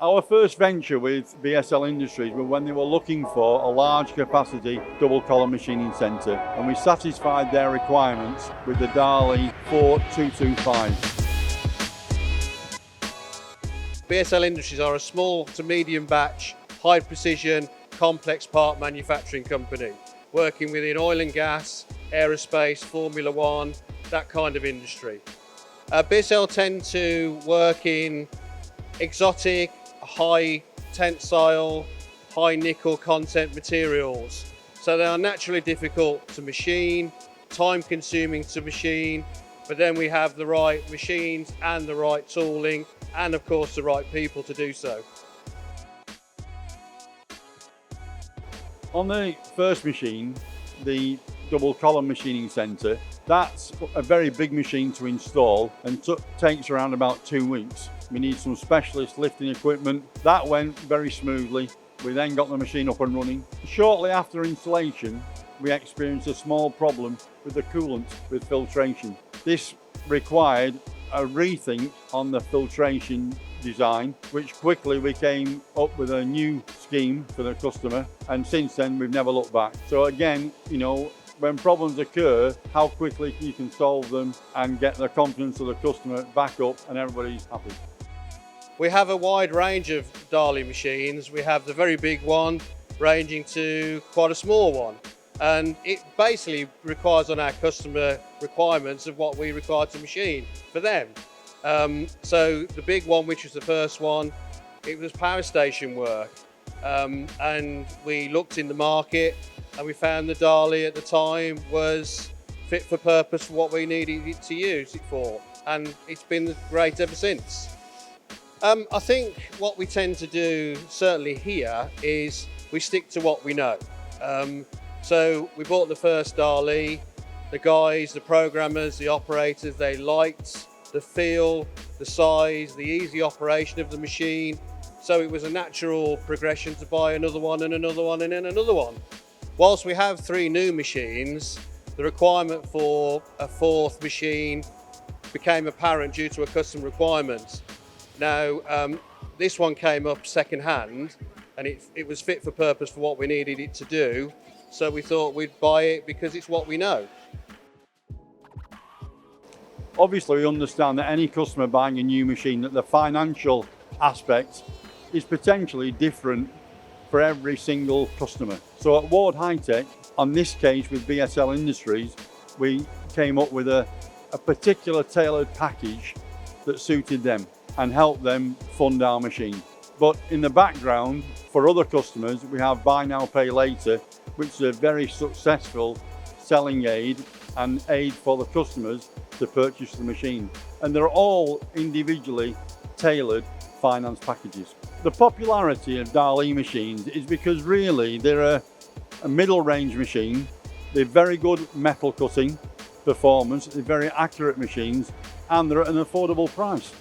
Our first venture with BSL Industries was when they were looking for a large capacity double column machining centre, and we satisfied their requirements with the DAH LIH 4225. BSL Industries are a small to medium batch, high precision, complex part manufacturing company, working within oil and gas, aerospace, Formula One, that kind of industry. BSL tend to work in exotic, high tensile, high nickel content materials. So they are naturally difficult to machine, time consuming to machine, but then we have the right machines and the right tooling and of course the right people to do so. On the first machine, the double column machining centre, that's a very big machine to install and takes around about 2 weeks. We need some specialist lifting equipment. That went very smoothly. We then got the machine up and running. Shortly after installation, we experienced a small problem with the coolant with filtration. This required a rethink on the filtration design, which quickly we came up with a new scheme for the customer, and since then we've never looked back. So again, when problems occur, how quickly you can solve them and get the confidence of the customer back up and everybody's happy. We have a wide range of DAH LIH machines. We have the very big one ranging to quite a small one, and it basically requires on our customer requirements of what we require to machine for them. So the big one, which was the first one, it was power station work, and we looked in the market and we found the DAH LIH at the time was fit for purpose for what we needed it to use it for, and it's been great ever since. I think what we tend to do, certainly here, is we stick to what we know. So we bought the first DAH LIH. The guys, the programmers, the operators, they liked the feel, the size, the easy operation of the machine. So it was a natural progression to buy another one and another one and then another one. Whilst we have 3 new machines, the requirement for a 4th machine became apparent due to a customer requirement. Now, this one came up second hand, and it was fit for purpose for what we needed it to do. So we thought we'd buy it because it's what we know. Obviously, we understand that any customer buying a new machine, that the financial aspect is potentially different for every single customer. So at Ward High Tech, on this case with BSL Industries, we came up with a particular tailored package that suited them and helped them fund our machine. But in the background, for other customers, we have Buy Now, Pay Later, which is a very successful selling aid and aid for the customers to purchase the machine. And they're all individually tailored finance packages. The popularity of DAH LIH machines is because really they're a middle range machine. They're very good metal cutting performance, they're very accurate machines, and they're at an affordable price.